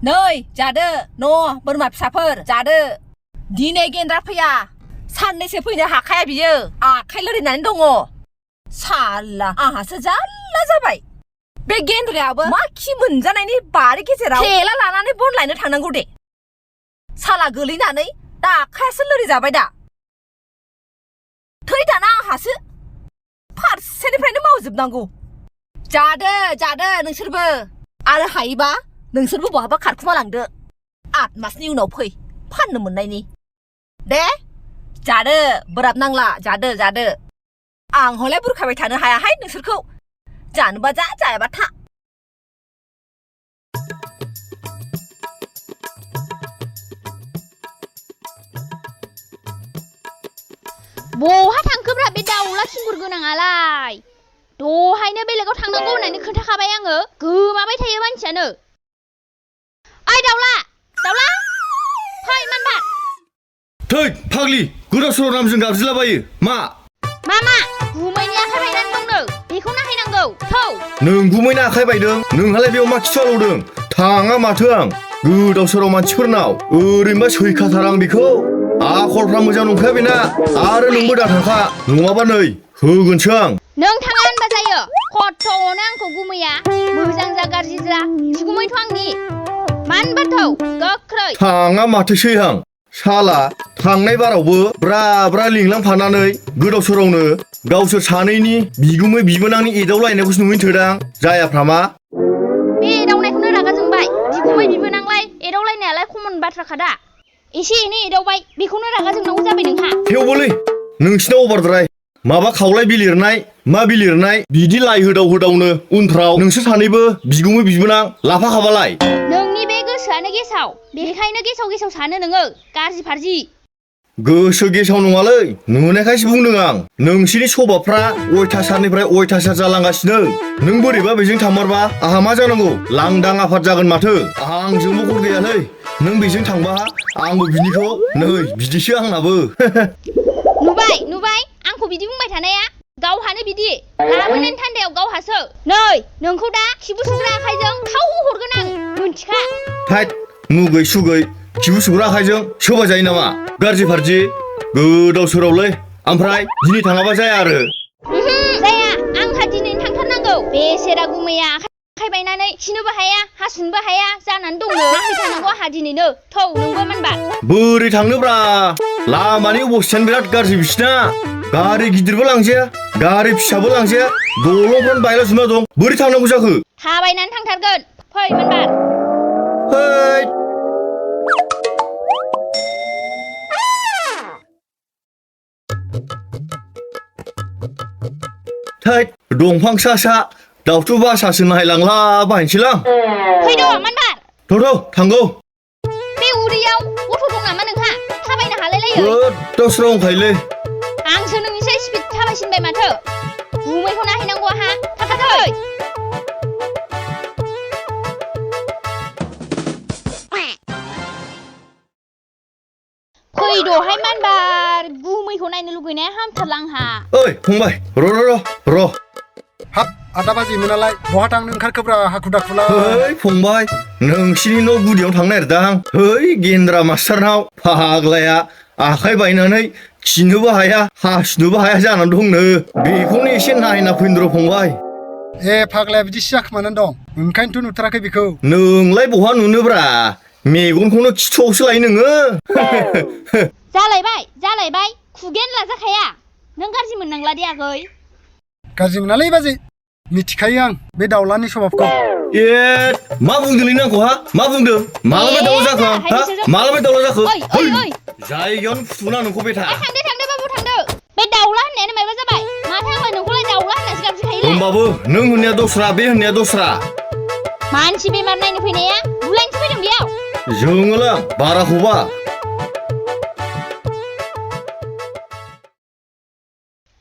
नै जादो न' बोरमा फिसाफोर जादो दिनै गेन्द्रा फैया साननैसो फैनो हाखाया बियो आखाइ लोरिनानै दङ साला आहासो जारला जाबाय बे गेन्द्रायाबो मा खि मोनजानायनि बारि गेजेराव थेला लानानै बन लायनो थांनांगौ दे साला गोलैनानै दा आखायासो लोरि जाबाय दा थै दाना आहासो फारसेनिफ्रायनो मावजोबनांगौ जादो नोंसोरबो आरो हायोबा नोंसोरबो बहाबा खारखुमा लांदो 8 मासनि उनाव फै फाननो मोननायनि दे जादो बोराब नांला जादो आं हले बुरखाबाय थानो हायाहाय नोंसोरखौ जानोबा जा जायाबा था बहा थांखोब्रा बे दाउला खिंगुर गोनाङालाय दहायनो बेलेगाव थांनांगौ होननानै खोन्थाखाबाय आङो गोमाबाय थायो मानसियानो ओइ दाउला फै मानबा थै फाग्लि गोदाव सोराव नामजों गाबज्रिलाबायो मा गुमैनि आखाइ बायनानै दंनो बेखौ नायहैनांगौ थौ नों गुमैना आखाइ बायदों नोंहालाय बेयाव मा खिथालौदों थाङा माथो आं गोदाव सोराव मानसिफोरनाव ओरैनोबा सैखाथार आं बेखौ आखलफ्रा मोजां नंखाया बेना आरो नोंबो दा थांखा नङाबा नै होगोनसो आं नों थाङा होनबा जायो खथ' अनो आंखौ गुमैया मोजां जा गाज्रि जा बिगुमैथ' आंनि मानबाथौ गोख्रै थाङा माथोसै आं साला थांनाय बारावबो ब्रा लिंलांफानानै गोदाव सोरावनो गावसोर सानैनि बिगुमै बिबोनांनि एदावलायनायखौसो नुहैनो थोदां जायाफ्रामा बे एदावनायखौनो रागा जोंबाय बिगुमै बिबोनांलाय एदावलायनायालाय कमन बाथ्राखा दा एसे एनै एदावबाय बेखौनो रागा जोंनांगौ जाबाय नोंहा थेवबोलै नोंसिनाव अभारद्राय माबा खावलाय बिलिरनाय मा बिलिरनाय बिदि लाइ होदावनो उनफ्राव नोंसोर सानैबो बिगुमै बिबोनां लाफाखाबालाय नोंनि बे गोसोआनो गेसाव बेखायनो गेसाव सानो नोङो गाज्रि फारजि गोसो गेसाव नङालै नुनायखायसो बुंदों आं नोंसिनि सभाबफ्रा अयथासारनिफ्राय अयथासार जालांगासिनो नों बोरैबा बेजों थांमारबा आहा मा जानांगौ लांदां आफाद जागोन माथो आंजोंबो खर गैयालै नों बेजों थांबा आंबो बिनिखौ नै बिदिसो आंनाबो नुबाय आंखौ बिदि बुंबाय थानाया गावहानो बिदि लाबोनायनि थान्दायाव गावहासो नै नोंखौ दा खिबु सुग्रा आखाइजों थाव हरगोन आं मोनथिखा थाइट मुगै सुगै खिबु सुग्रा आखाइजों सोबा जायो नामा गाज्रि फारजि गोदाव सोरावलै ओमफ्राय दिनै थाङाबा जाया आरो जाया आंहा दिनैनो थांथारनांगौ बेसेरा गुमैया आखाइ बायनानै खिनोबो हाया हासुनोबो हाया जानानै दंनो नायहैथारनांगौ आंहा दिनैनो थौ नोंबो मोनबा बोरै थांनोब्रा लामानि अबस्थायानो बिराद गाज्रि बिसिना गारि गिदिरबो लांजाया गारि फिसाबो लांजाया दलंफ्रानो बायलाजोबना दं बोरै थांनांगौ जाखो थाबायनानै थांथारगोन फै मोनबार थैट दंफां सा दाउथु बासासो नायलांला बायनोसैलां फैद' मोनबार थौ थांगौ बे उदैयाव गथ' दं नामा नोंहा थाबायनो हालायलायो गोदाव सोराव दंखायोलै आंसो नोंनिसाय स्पिड थाबायसिनबाय माथो गुमैखौ नायहैनांगौ आहा थाखाथै फैद'हाय मानबार गुमैखौ नायनो लुगैनाया हामथारला आंहा ओइ फंबाय र' हाब 8 बाजिमोनालाय बहा थांनो ओंखारखोब्रा हाखु दाखुला ओइ फंबाय नोंसिनि न' गुदियाव थांनो नागिरदां ओइ गेन्द्रा मास्टारनाव फाग्लाया आखाइ बायनानै खिनोबो हाया हासुनोबो हाया जानानै दंनो बेखौनो एसे नायना फैनो र' फंबाय ए फाग्लाया बिदिसो जाखोमानानै दं ओंखायनोथ' नुथाराखै बेखौ नोंलाय बहा नुनोब्रा मेगनखौनो खिथुआवसो लायो नोङो जालायबाय खुगायानो लाजाखाया नों गाज्रि मोननांला दे आगै गाज्रि मोनालै बाजै मिथिखायो आं बे दाउलानि स्वभाबखौ ए मा बुंदोंलै नोंखौ हा मा बुंदों मालाबा दाउला जाखो हा मालाबा दाउला जाखो ओइ जायगायावनो फुथुना नोंखौ बेथा थांदो बाबु थांदो बे दाउला होननायानो माबा जाबाय माथो आंलाय नोंखौलाय दाउला होननासो गाबज्रिखायोलाय होमबाबो नों होननाया दस्रा बे होननाया दस्रा मानसि बेमार नायनो फैनाया बुलायनोसो फैदों बेयाव जोङोलां बाराखौबा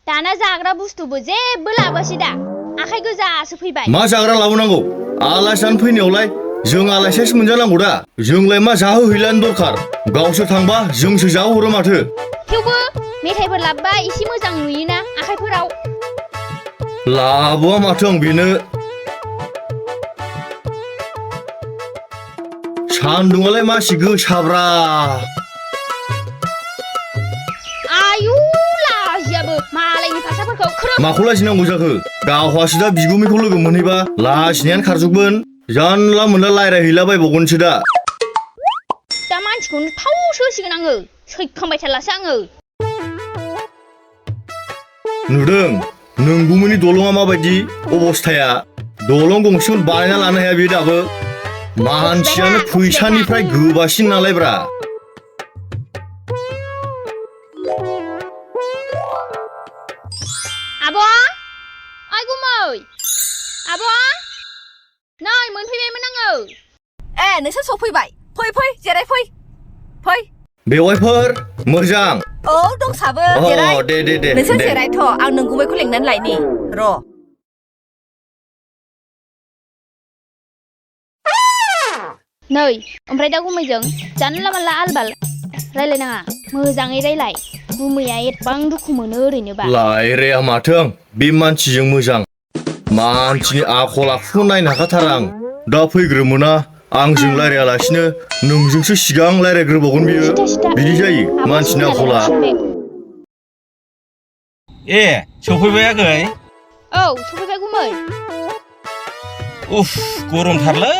दाना जाग्रा बुस्थुबो जेबो लाबोसै दा आखाइ गोजासो फैबाय मा जाग्रा लाबोनांगौ आलासि जानो फैनायावलाय जों आलासियासो मोनजानांगौ दा जोंलाय मा जाहोहैलानो दरखार गावसोर थांबा जोंसो जाहोहरो माथो थेवबो मेथाइफोर लाबोबा एसे मोजां नुयोना आखाइफोराव लाबोआ माथो आं बेनो सान्दुंआलाय मासि गोसाब्रा आयु लाजियाबो मालायनि फासाफोरखौ खोरोब माखौ लाजिनांगौ जाखो गावहासो दा बिगुमैखौ लोगो मोनहैबा लाजिनायानो खारजोबगोन जानला मोनला रायरायहैलाबायबावगोनसो दा मानसिखौनो थावसो होसिगोन आङो सैखांबाय थालासो आङो नुदों नोंगुमैनि दलङा माबायदि अबस्थाया दलं गंसेखौनो बानायना लानो हाया बे दाबो मानसियानो फैसानिफ्राय गोबासिन नालायब्रा आब' ओइ गुमै आब' नै मोनफैबायमोन आङो ए नोंसोर सफैबाय फै फै जिराय फै फै बेवाइफोर मोजां औ दंसाबो जिराय दे नोंसोर जिरायथ' आं नोंगुमैखौ लेंनानै लायनि र' नै ओमफ्राय दा गुमैजों जानला मानला आलबाल रायलायनाङा मोजाङै रायलाय गुमैया एथबां दुखु मोनो ओरैनोबा लायराया माथो आं बे मानसिजों मोजां मानसिनि आखल आखुखौ नायनो हाखाथारा आं दा फैग्रोमोना आंजों रायलायालासिनो नोंजोंसो सिगां रायलायग्रोबावगोन बियो बिदि जायो मानसिनि आखला ए सफैबाय आगै औ सफैबाय गुमै उफ गरमथारलै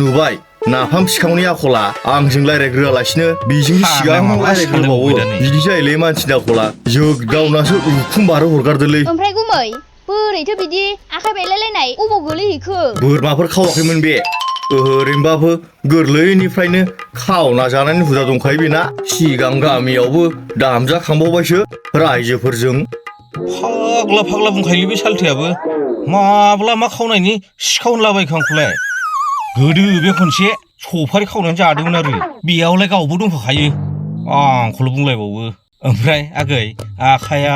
नुबाय नाफाम सिखावनि आखला आंजों रायलायग्रोआलासिनो बेजों सिगां रायलायग्रोबावो बिदि जायोलै मानसिनि आखला जोगदावनासो उखुम बारो हरगारदोलै ओमफ्राय गुमै बोरैथो बिदि आखाइ बायलायलायनाय अबाव गोलैहैखो बोरमाफोर खावाखैमोन बे ओरैनोबाबो गोरलैनिफ्रायनो खावना जानायनि हुदा दंखायो बेना सिगां गामियावबो दामजाखांबावबायसो रायजोफोरजों फाग्ला बुंखायोलै बे सालथेयाबो माब्ला मा खावनायनि सिखाव होनलाबायखो आंखौलाय गोदो बे खनसे सफारि खावनानै जादोंमोन आरो बेयावलाय गावबो दंफाखायो आंखौल' बुंलायबावो ओमफ्राय आगै आखाया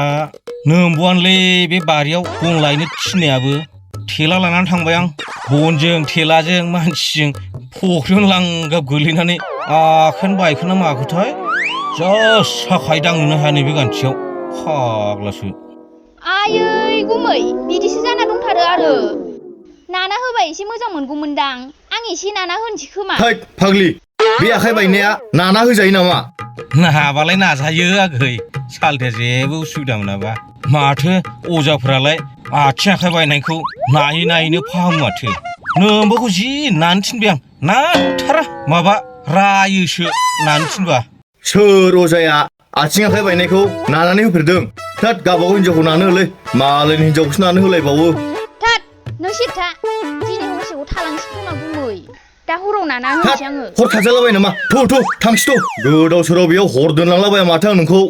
नोमब'आनोलै बे बारियाव बन लायनो थिननायाबो थेला लानानै थांबाय आं बनजों थेलाजों मानसिजों फख्रियावनो लांगाब गोलैनानै आखायानो बायखोना माखोथाय जा साखाय दांनोनो हाया नैबे गान्थियाव फाग्लासो आयै गुमै बिदिसो जाना दंथारो आरो नाना होबा एसे मोजां मोनगौमोनदां आं एसे नाना होनोसै खोमा थैद फाग्लि बे आखाइ बायनाया नाना होजायो नामा नाबालाय नाजायो आगै सालथेया जेबो उसुबिदा मोनाबा माथो अजाफ्रालाय आथिं आखाइ बायनायखौ नायैनो फाहामो माथो नोंबोखौ जि नानो थिनबाय आं नाथारा माबा रायोसो नानो थिनबा सोर अजाया आथिं आखाइ बायनायखौ नानानै होफेरदों थोद गावबागाव हिनजावखौ नानो होलै मालायनि हिनजावखौसो नानो होलायबावो थाद नों सिरथा दिनै हरसेखौ थालांसै खोमा गुमै दा हराव नाना होनोसै आङो हर थाजालाबाय नामा थौ थांसै गोदाव सोराव बेयाव हर दोनलांलाबाया माथो आं नोंखौ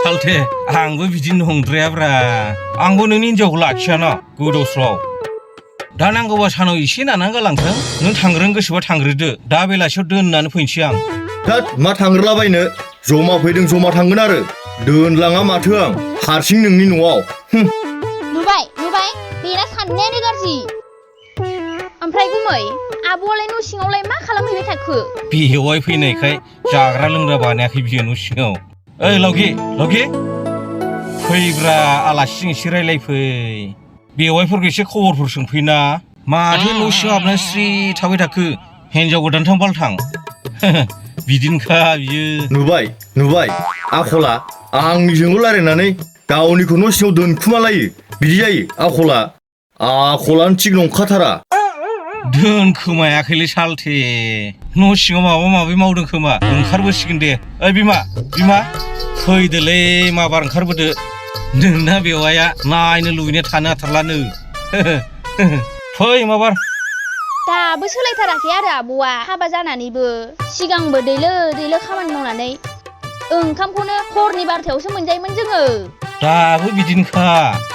सालथे आंबो बिदिनो नंद्रायाब्रा आंबो नोंनि हिनजावखौ लाखियाना गोदाव सोराव दा नांगौबा सानाव एसे नानानै गालांथों नों थांग्रोनो गोसोबा थांग्रोदो दा बेलासियाव दोननानै फैनोसै आं थोद मा थांग्रोलाबायनो जमा फैदों जमा थांगोन आरो दोनलाङा माथो आं हारसिं नोंनि न'आव नुबाय बेना साननायानो गाज्रि ओमफ्राय गुमै आब'आलाय न' सिङावलाय मा खालामहैबाय थाखो बेवाइ फैनायखाय जाग्रा लोंग्रा बानायाखै बियो न' सिङाव ओइ लावगे फैब्रा आलासिजों एसे रायलायफै बेवाइफोरखौ एसे खबरफोर सोंफैना माथो न' सिङाव हाबनानै स्रि थाबाय थाखो हिनजाव गोदानथां बालथां बिदिनोखा बियो नुबाय आखला आंनिजोंल' रायलायनानै गावनिखौ न' सिङाव दोनखुमालायो बिदि जायो आखलानो थिग नंखाथारा दोनखोमायाखैलै सालथे न' सिङाव माबा माबि मावदों खोमा ओंखारबोसिगोन दे ओइ बिमा फैदोलै माबार ओंखारबोदो नोंना बेवाइया नायनो लुबैनाया थानो हाथारलानो फै माबार दाबो सोलायथाराखै आरो आब'आ हाबा जानानैबो सिगांबो दैलो खामानि मावनानै ओंखामखौनो हरनि 12थायावसो मोनजायोमोन जोङो दाबो बिदिनोखा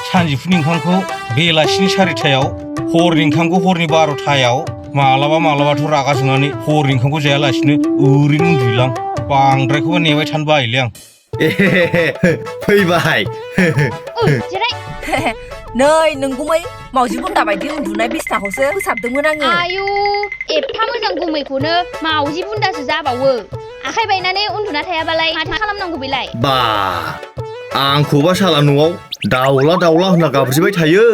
सानजौफुनि ओंखामखौ बेलासिनि 4थायाव हरनि ओंखामखौ हरनि 12थायाव मालाबाथ' रागा जोंनानै हरनि ओंखामखौ जायालासिनो ओरैनो उन्दुलां बांद्रायखौबा नेबाय थानो बायोलै आं फैबाय जिराय नै नोंगुमै मावजि बुन्दा बायदि उन्दुनाय बिसनाखौसो फोसाबदोंमोन आङो आयु एफा मोजां गुमैखौनो मावजि बुन्दासो जाबावो आखाइ बायनानै उन्दुना थायाबालाय माथो खालामनांगौ बेलाय बा आंखौबा साला न'आव दाउला होनना गाबज्रिबाय थायो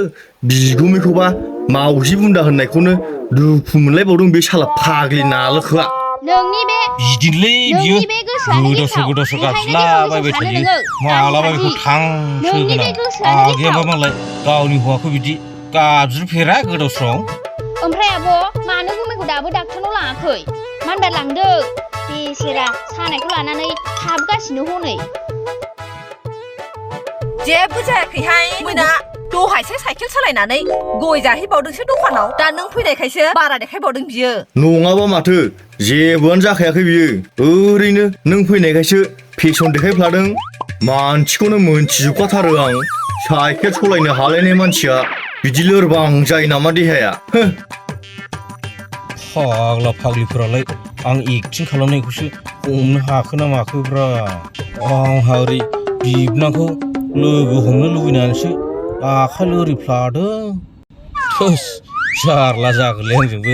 बिगुमैखौबा मावजि बुन्दा होननायखौनो दुखु मोनलायबावदों बे साला फाग्लि नालोखोआ नोंनि बे बिदिनोलै बियो नोंनि बे गोसोआनो गोदावसो गेसाव गोदावसो ओंखायनो गाबज्रिलाबायबाय बेखौ थायो सानो नोङो मालाबा आं बेखौ हादि थांसो नोंनि बे गोनां गोसोआनो आगैयाबा मालाय गावनि हौवाखौ बिदि गाबज्रिफेरा गोदावस्राव ओमफ्राय आब' मानो गुमैखौ दाबो डाक्टारनाव लाङाखै मानबार लांदो बेसेरा सानायखौ लानानै थाबगासिनो हनै जेबो जायाखैहाय मोना दहायसो साइकेल सालायनानै गय जाहैबावदोंसो दखानाव दा नों फैनायखायसो बारा देखायबावदों बियो नङाबा माथो जेबोआनो जाखायाखै बियो ओरैनो नों फैनायखायसो फेसन देखायफ्लादों मानसिखौनो मोनथिजोबखाथारो आं साइकेल सलायनो हालायनाय मानसिया बिदि लोरबां जायो नामा देहाया फाग्ला फाग्लिफोरालाय आं एक्टिं खालामनायखौसो हमनो हाखो ना माखोब्रा आंहा ओरै बिबनांखौ लोगो हमनो लुबैनानैसो आखाइ लोरिफ्लादों थोस जारला जागोनलै आंजोंबो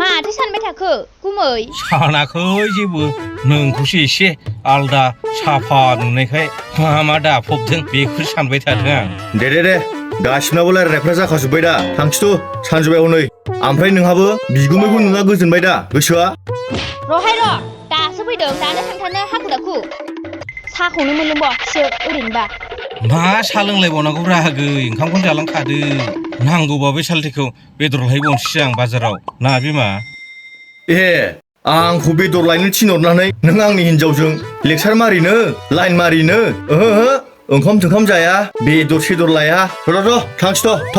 माथो सानबाय थाखो गुमै सानाखै जेबो नोंखौसो एसे आलदा साफा नुनायखाय मा दाफबदों बेखौसो सानबाय थादों आं दे गासिनाबो रायलायनायफ्रा जाखाजोब्बाय दा थांसैथ' सानजोब्बाय हनै ओमफ्राय नोंहाबो बिगुमैखौ नुना गोजोनबाय दा गोसोआ रहाय र' दासो फैदों दानो थांथारनो हाखु दाखु साहाखौनो मोनलोंबावाखिसो ओरैनोबा मा सा लोंलायबावनांगौ रागै ओंखामखौनो जालांखादो नांगौबा बे सालथेखौ बेदर लायबावनोसै आं बाजाराव ना बिमा ए आंखौ बेदर लायनो थिनहरनानै नों आंनि हिनजावजों लेक्सार मारिनो लाइन मारिनो ओहो ओंखाम थोंखाम जाया बेदर सेदर लाया र' थांसैथ'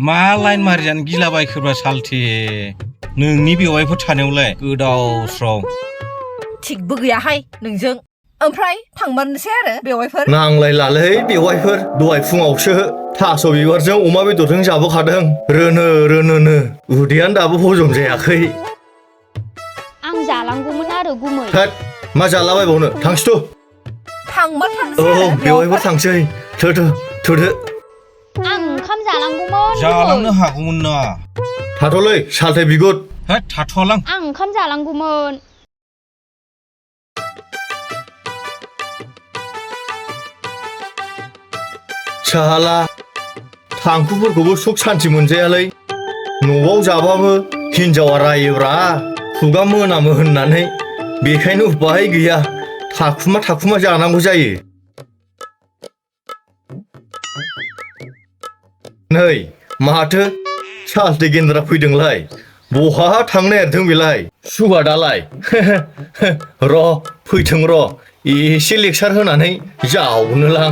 मा लाइन मारिजानो गिलाबायखोब्रा सालथे नोंनि बेवाइफोर थानायावलाय गोदाव थिगबो गैयाहाय नोंजों ओमफ्राय थांमारनोसै आरो बेवाइफोर नांलायलालै बेवाइफोर दहाय फुङावसो थास' बिबारजों अमा बेदरजों जाबोखादों रोनो उदैयानो दाबो हजम जायाखै आं जालांगौमोन आरो गुमै थोद मा जालाबायबावनो थांसैथ' थांमारथारनोसै औ आरो बेवाइफोर थांसै थोदो आं ओंखाम जालांगौमोन जालांनो गुमै हागौमोन ना थाथ'लै सालथे बिगुर होद थाथ'आलां आं ओंखाम जालांगौमोन साला थांखुफोरखौबो सुख सान्थि मोनजायालै न'आव जाबाबो हिनजावा रायोब्रा खुगा मोनामो होननानै बेखायनो उपाय गैया थाखुमा जानांगौ जायो नै माथो सालथे गेन्द्रा फैदोंलाय बहा थांनो नागिरदों बेलाय सुबा दालाय र' फैथों र' एसे लेक्सार होनानै जावनोलां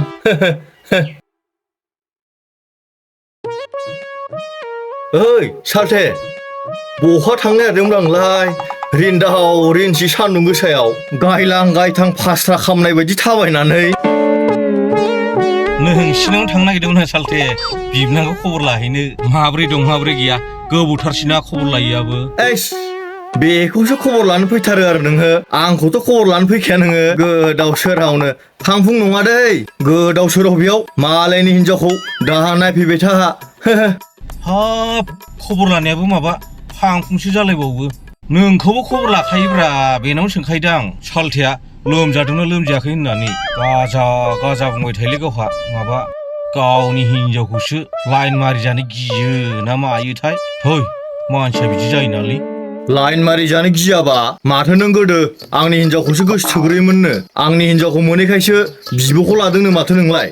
ओइ सालथे बहा थांनो नागिरदोंमोन आंलाय रिन्दाव रिनसि सान्दुं गोसायाव गायलां गायथां फास्रा खामनाय बायदि थाबायनानै नोंसिनाव थांनो नागिरदोंमोन सालथे बिबनांखौ खबर लाहैनो माब्रै दं माब्रै गैया गोबावथारसैना खबर लायैयाबो एस बेखौसो खबर लानो फैथारो आरो नोङो आंखौथ' खबर लानो फैखाया नोङो गोदाव सोरावनो फांफुं नङा दै गोदाव सोराव बेयाव मालायनि हिनजावखौ दाहा नायफैबाय था हाब खबर लानायाबो माबा फांफुंसो जालायबावो नोंखौबो खबर लाखायोब्रा बेनावनो सोंखायोदां सालथेया लोमजादोंना लोमजायाखै होननानै गाजा बुंबाय थायोलै गावहा माबा गावनि हिनजावखौसो लाइन मारिजानो गियो ना मायोथाय है मानसिया बिदि जायो नालै लाइन मारि जानो गियाबा माथो नों गोदो आंनि हिनजावखौसो गोसो थोग्रोयोमोननो आंनि हिनजावखौ मोनैखायसो बिब'खौ लादोंनो माथो नोंलाय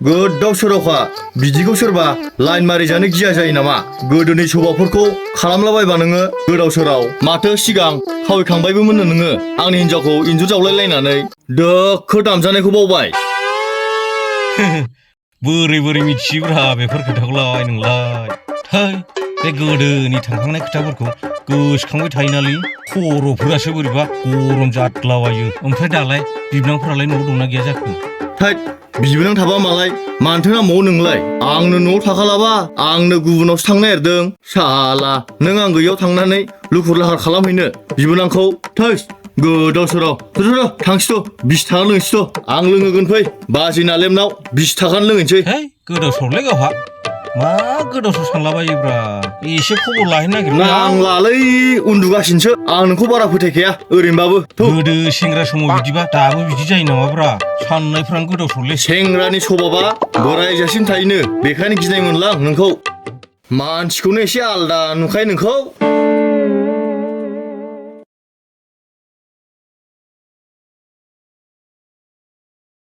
गोदाव सोरावखा बिदिखौ सोरबा लाइन मारि जानो गिया जायो नामा गोदोनि सभाफोरखौ खालामलाबायबा नोङो गोदाव सोराव माथो सिगां खावैखांबायबोमोननो नोङो आंनि हिनजावखौ इन्जुर जावलायलायनानै दोखो दामजानायखौ बावबाय बोरै मिथियोब्रा बेफोर खोथाखौलाय नोंलाय थै बे गोदोनि थांखांनाय खोथाफोरखौ गोसोखांबाय थायोनालै खर'फोरासो बोरैबा गरम जाद्लाबायो ओमफ्राय दालाय बिबनांफोरालाय न'आव दंना गैया जाखो थैद बिबोनां थाबा मालाय मानथो नांबावो नोंलाय आंनो न'आव थाखालाबा आंनो गुबुनावसो थांनो नागिरदों साला नों आं गैयियाव थांनानै लुखुर लाहार खालामहैनो बिबोनांखौ थैस गोदाव सोराव थांसैथ' 20 थाखा लोंसैथ' आं लोंहोगोन फै बाजै नालेमनाव 20 थाखानि लोंहैनोसै है गोदाव सोरावलै गावहा मा गोदावसो सानलाबायोब्रा एसे खबर लाहैनो नागिरदों नांलालै उन्दुगासिनोसो आं नोंखौ बारा फोथायखाया ओरैनोबाबो गोदो सेंग्रा समाव बिदिबा दाबो बिदि जायो नामाब्रा साननायफ्रानो गोदावसोलै सेंग्रानि सभाबा बोरायजासिम थायोनो बेखायनो गिनाय मोनलां नोंखौ मानसिखौनो एसे आलदा नुखायो नोंखौ